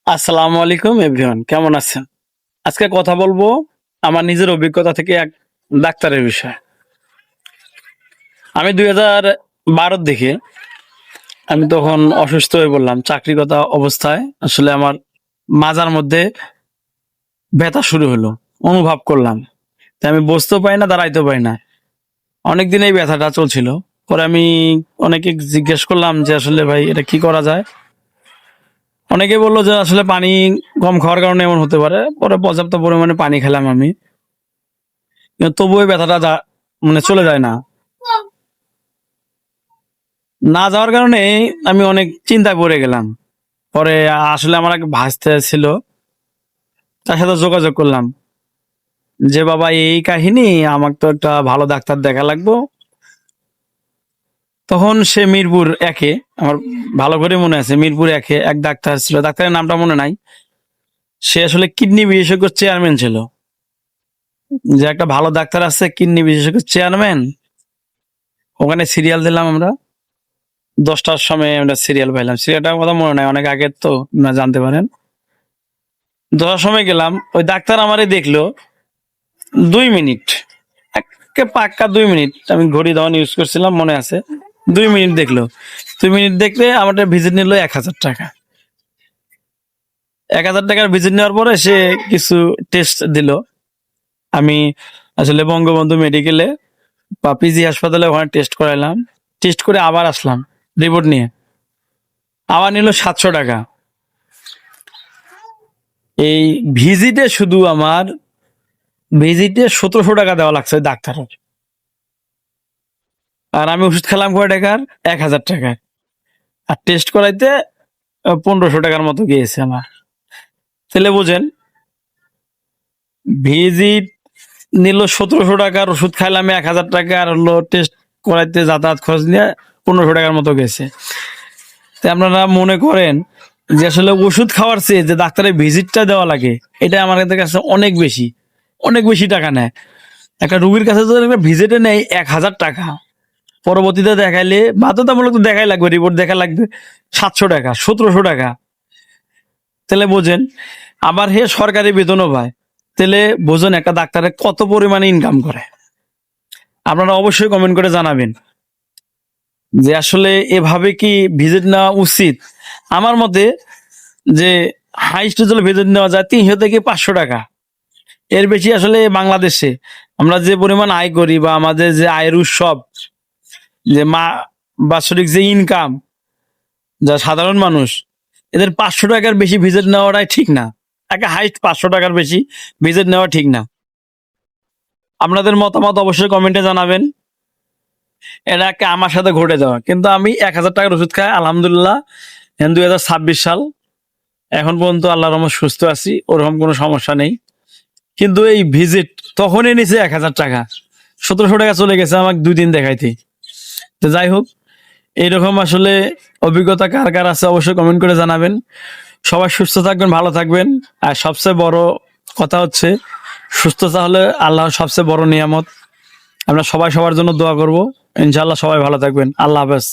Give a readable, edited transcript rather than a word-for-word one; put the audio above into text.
আসসালামু আলাইকুম এভরিওয়ান, কেমন আছেন? আজকে কথা বলবো আমার নিজের অভিজ্ঞতা থেকে এক ডাক্তারের বিষয়। আমি 2012 দিকে আমি তখন অসুস্থ হয়ে পড়লাম। চাকরিগত অবস্থায় আসলে আমার মাজার মধ্যে ব্যথা শুরু হলো, অনুভব করলাম। তাই আমি বসতেও পারি না, দাঁড়াইতেও পারি না। অনেকদিন এই ব্যথাটা চলছিল। পরে আমি অনেকে জিজ্ঞেস করলাম যে আসলে ভাই এটা কি করা যায়। অনেকে বললো যে আসলে পানি কম খাওয়ার কারণে এমন হতে পারে। পরে পর্যাপ্ত পরিমাণে পানি খেলাম আমি, কিন্তু তবুও এই ব্যথাটা মানে চলে যায় না। না যাওয়ার কারণে আমি অনেক চিন্তায় পড়ে গেলাম। পরে আসলে আমার এক ভাস্তে ছিল, তার সাথে যোগাযোগ করলাম যে বাবা এই কাহিনী, আমার তো একটা ভালো ডাক্তার দেখা লাগবো। তখন সে মিরপুর একে, আমার ভালো করে মনে আছে, মিরপুর একে এক ডাক্তার ছিল, ডাক্তারের নামটা মনে নাই। সে আসলে কিডনি বিশেষজ্ঞ চেয়ারম্যান ছিল। যে একটা ভালো ডাক্তার আছে কিডনি বিশেষজ্ঞ চেয়ারম্যান, ওখানে সিরিয়াল দিলাম আমরা। 10টার সময় আমরা সিরিয়াল পাইলাম, সিরিয়ালটার কথা মনে নাই, অনেক আগের তো, না জানতে পারেন। 10টার সময় গেলাম, ওই ডাক্তার আমারে দেখলো 2 মিনিট, একে পাক্কা 2 মিনিট। আমি ঘড়ি তখন ইউজ করছিলাম, মনে আছে। 2 মিনিট দেখলো, 2 মিনিট দেখলে আমার ভিজিট নিল 1000 টাকা। 1000 টাকার ভিজিট নেওয়ার পরে সে কিছু টেস্ট দিল। আমি আসলে বঙ্গবন্ধু মেডিকেলে বা পিজি হাসপাতালে ওখানে টেস্ট করাইলাম। টেস্ট করে আবার আসলাম রিপোর্ট নিয়ে, আবার নিল 700 টাকা। এই ভিজিটে শুধু আমার ভিজিটে 1700 টাকা দেওয়া লাগছে ওই ডাক্তারের। আর আমি ওষুধ খেলাম কয় টাকার? 1000 টাকার। আর টেস্ট করাইতে 1500 টাকার মতো গিয়েছে আমার। তাহলে বুঝেন, ভিজিট নিল 1700 টাকার, ওষুধ খাইলাম 1000 টাকা, আর হলো টেস্ট করাইতে যাতায়াত খরচ নিয়ে 1500 টাকার মতো গেছে। তাই আপনারা মনে করেন যে আসলে ওষুধ খাওয়ার চেয়ে যে ডাক্তারের ভিজিটটা দেওয়া লাগে, এটা আমার কাছে অনেক বেশি, অনেক বেশি টাকা নেয়। একটা রুগীর কাছে যদি একটা ভিজিটে নেয় 1000 টাকা, পরবর্তীতে দেখাইলে বাধ্যতামূলক তো দেখাই লাগবে, রিপোর্ট দেখা লাগবে 700 টাকা, 1700 টাকা। তাহলে বোঝেন, আবার হে সরকারি বেতনও পায়। তাহলে বোঝেন একটা ডাক্তারে কত পরিমাণে ইনকাম করে। আপনারা অবশ্যই কমেন্ট করে জানাবেন যে আসলে এভাবে কি ভিজিট নেওয়া উচিত। আমার মতে যে হাইস্ট যদি ভিজিট নেওয়া যায় 300 থেকে 500 টাকা, এর বেশি আসলে বাংলাদেশে আমরা যে পরিমাণ আয় করি বা আমাদের যে আয়ের উৎসব, যে বাৎসরিক যে ইনকাম, যা সাধারণ মানুষ, এদের 500 টাকার বেশি ভিজিট নেওয়াটাই ঠিক না। একটা হাইস্ট 500 টাকার বেশি ভিজিট নেওয়া ঠিক না। আপনাদের মতামত অবশ্যই কমেন্টে জানাবেন। এটা একটা আমার সাথে ঘটে যাওয়া, কিন্তু আমি 1000 টাকার ওষুধ খাই আলহামদুলিল্লাহ। 2026 সাল, এখন পর্যন্ত আল্লাহর রহমতে সুস্থ আছি, ওরকম কোনো সমস্যা নেই। কিন্তু এই ভিজিট তখনই নিছে 1000 টাকা, 1700 টাকা চলে গেছে আমাকে 2 দিন দেখাইতে। তো যাই হোক, এইরকম আসলে অভিজ্ঞতা কার কার আছে অবশ্যই কমেন্ট করে জানাবেন। সবাই সুস্থ থাকবেন, ভালো থাকবেন। আর সবচেয়ে বড় কথা হচ্ছে, সুস্থতা হলে আল্লাহর সবচেয়ে বড় নিয়ামত। আমরা সবাই সবার জন্য দোয়া করব। ইনশাআল্লাহ সবাই ভালো থাকবেন। আল্লাহ হাফেজ।